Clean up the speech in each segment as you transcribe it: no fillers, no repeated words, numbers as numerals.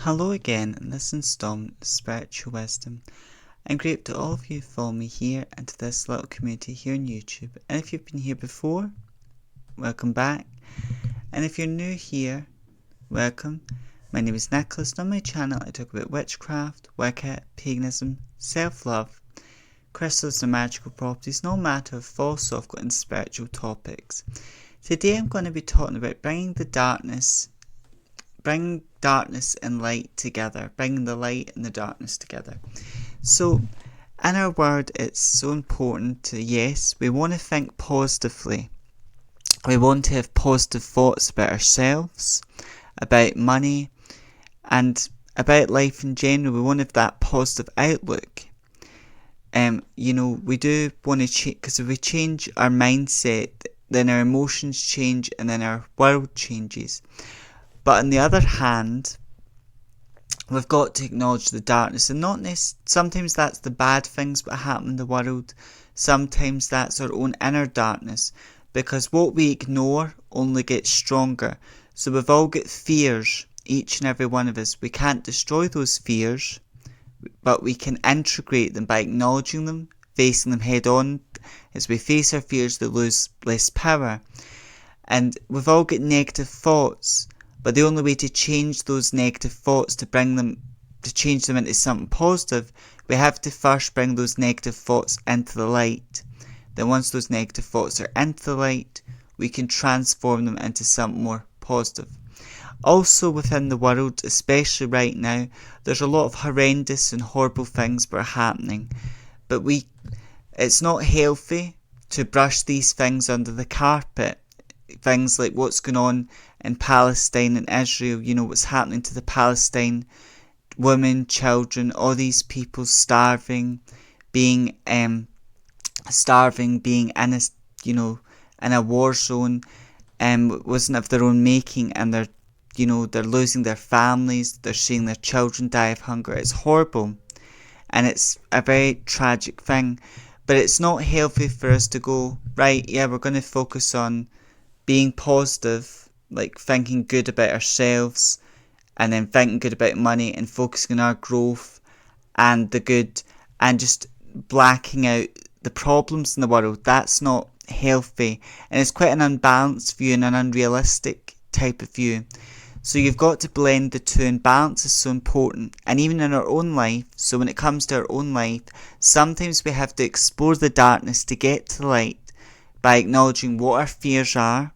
Hello again in this installment of Spiritual Wisdom. I'm grateful to all of you who follow me here and to this little community here on YouTube. And if you've been here before, welcome back. And if you're new here, welcome. My name is Nicholas and on my channel I talk about witchcraft, Wicca, paganism, self-love, crystals and magical properties, no matter of philosophical and spiritual topics. Today I'm going to be talking about bringing darkness and light together, bringing the light and the darkness together. So, in our world, it's so important to, yes, we want to think positively. We want to have positive thoughts about ourselves, about money, and about life in general. We want to have that positive outlook. We do want to change, because if we change our mindset, then our emotions change and then our world changes. But on the other hand, we've got to acknowledge the darkness, and sometimes that's the bad things that happen in the world, sometimes that's our own inner darkness, because what we ignore only gets stronger. So we've all got fears, each and every one of us. We can't destroy those fears, but we can integrate them by acknowledging them, facing them head on. As we face our fears, they lose less power. And we've all got negative thoughts, but the only way to change those negative thoughts, to change them into something positive, we have to first bring those negative thoughts into the light. Then once those negative thoughts are into the light, we can transform them into something more positive. Also within the world, especially right now, there's a lot of horrendous and horrible things that are happening. But it's not healthy to brush these things under the carpet. Things like what's going on in Palestine and Israel, what's happening to the Palestine women, children, all these people starving, being in a war zone, wasn't of their own making, and they're losing their families, they're seeing their children die of hunger. It's horrible, and it's a very tragic thing. But it's not healthy for us to go, right, yeah, we're going to focus on being positive, like thinking good about ourselves, and then thinking good about money and focusing on our growth and the good, and just blacking out the problems in the world. That's not healthy, and it's quite an unbalanced view and an unrealistic type of view. So you've got to blend the two, and balance is so important. And even in our own life, so when it comes to our own life, sometimes we have to explore the darkness to get to the light by acknowledging what our fears are,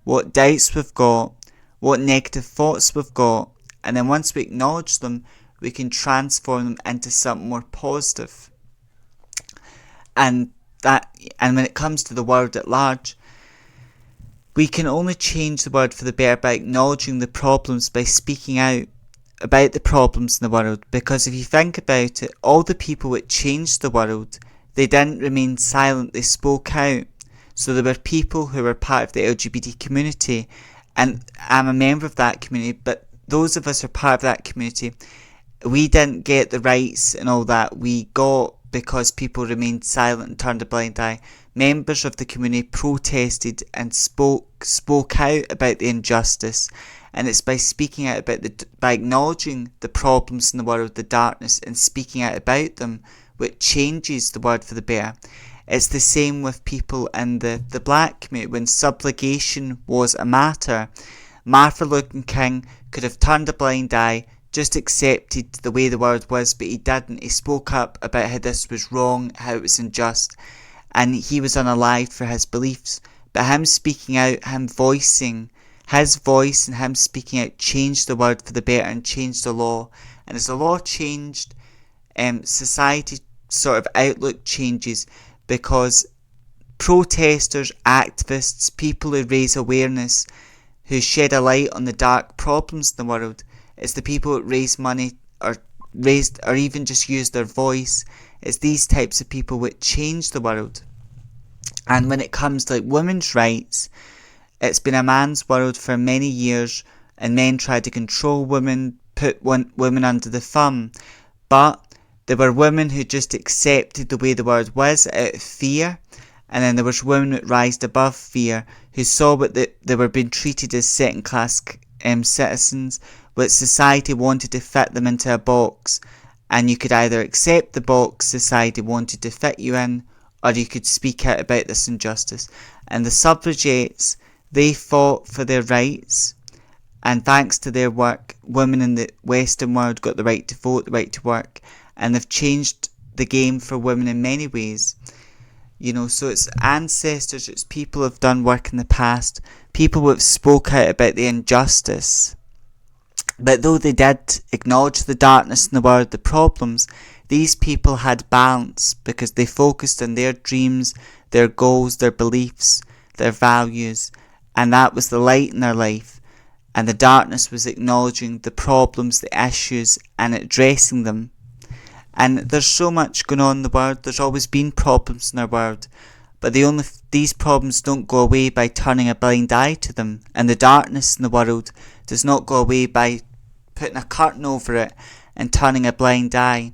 what doubts we've got, what negative thoughts we've got, and then once we acknowledge them, we can transform them into something more positive. And when it comes to the world at large, we can only change the world for the better by acknowledging the problems, by speaking out about the problems in the world. Because if you think about it, all the people that changed the world, they didn't remain silent, they spoke out. So there were people who were part of the LGBT community, and I'm a member of that community, but those of us who are part of that community, we didn't get the rights and all that we got because people remained silent and turned a blind eye. Members of the community protested and spoke out about the injustice, and it's by speaking out by acknowledging the problems in the world, the darkness, and speaking out about them, which changes the world for the better. It's the same with people in the black community. When subjugation was a matter, Martin Luther King could have turned a blind eye, just accepted the way the world was, but he didn't. He spoke up about how this was wrong, how it was unjust, and he was unalived for his beliefs. But him speaking out, him voicing his voice and him speaking out changed the world for the better and changed the law. And as the law changed, society sort of outlook changes, because protesters, activists, people who raise awareness, who shed a light on the dark problems in the world, it's the people that raise money or even just use their voice. It's these types of people which change the world. And when it comes to women's rights, it's been a man's world for many years, and men tried to control women, put women under the thumb. But there were women who just accepted the way the world was out of fear, and then there was women that rised above fear, who saw what they were being treated as second-class citizens, But society wanted to fit them into a box, and you could either accept the box society wanted to fit you in, or you could speak out about this injustice. And the suffragettes, they fought for their rights, and thanks to their work, women in the Western world got the right to vote, the right to work, and they've changed the game for women in many ways. So it's ancestors, it's people who have done work in the past, people who have spoke out about the injustice. But though they did acknowledge the darkness in the world, the problems, these people had balance because they focused on their dreams, their goals, their beliefs, their values, and that was the light in their life. And the darkness was acknowledging the problems, the issues, and addressing them. And there's so much going on in the world. There's always been problems in our world, but these problems don't go away by turning a blind eye to them. And the darkness in the world does not go away by putting a curtain over it and turning a blind eye.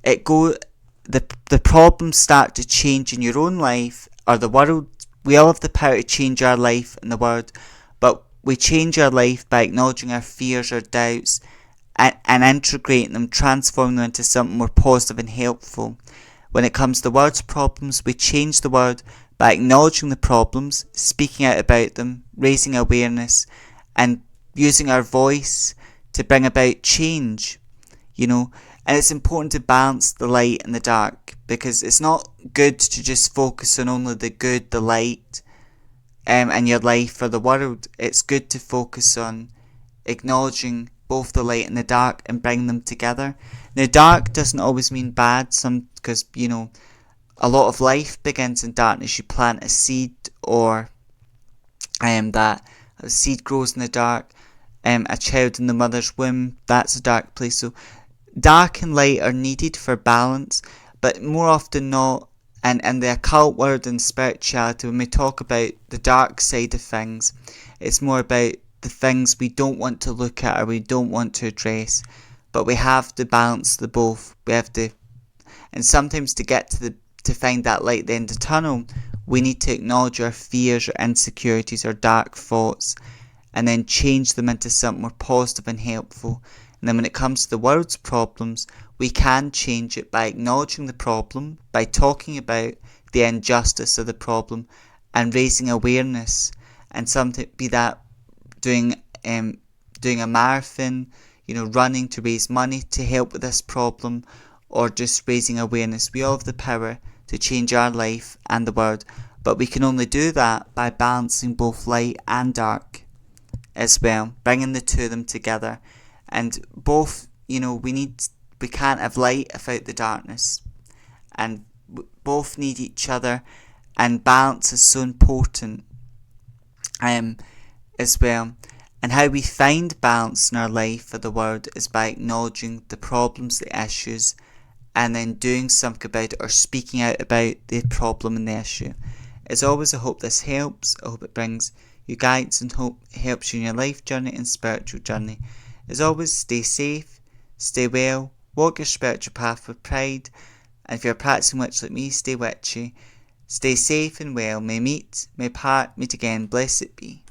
The problems start to change in your own life or the world. We all have the power to change our life and the world, but we change our life by acknowledging our fears, our doubts, and integrating them, transforming them into something more positive and helpful. When it comes to the world's problems, we change the world by acknowledging the problems, speaking out about them, raising awareness, and using our voice to bring about change. And it's important to balance the light and the dark, because it's not good to just focus on only the good, the light, in your life or the world. It's good to focus on acknowledging both the light and the dark and bring them together. Now, dark doesn't always mean bad, because a lot of life begins in darkness. You plant a seed, or that a seed grows in the dark. A child in the mother's womb, that's a dark place. So dark and light are needed for balance, but more often not, and in the occult world and spirituality, when we talk about the dark side of things, it's more about the things we don't want to look at or we don't want to address. But we have to balance the both. We have to, and sometimes to get to find that light at the end of the tunnel, we need to acknowledge our fears, our insecurities, our dark thoughts, and then change them into something more positive and helpful. And then when it comes to the world's problems, we can change it by acknowledging the problem, by talking about the injustice of the problem, and raising awareness. And something be that doing a marathon, running to raise money to help with this problem, or just raising awareness. We all have the power to change our life and the world, but we can only do that by balancing both light and dark as well, bringing the two of them together. And both, we can't have light without the darkness, and both need each other, and balance is so important as well. And how we find balance in our life for the world is by acknowledging the problems, the issues, and then doing something about it, or speaking out about the problem and the issue. As always, I hope this helps. I hope it brings you guidance and hope helps you in your life journey and spiritual journey. As always, stay safe, stay well, walk your spiritual path with pride, and if you're a practicing witch like me, stay witchy. Stay safe and well. May part, meet again. Blessed be.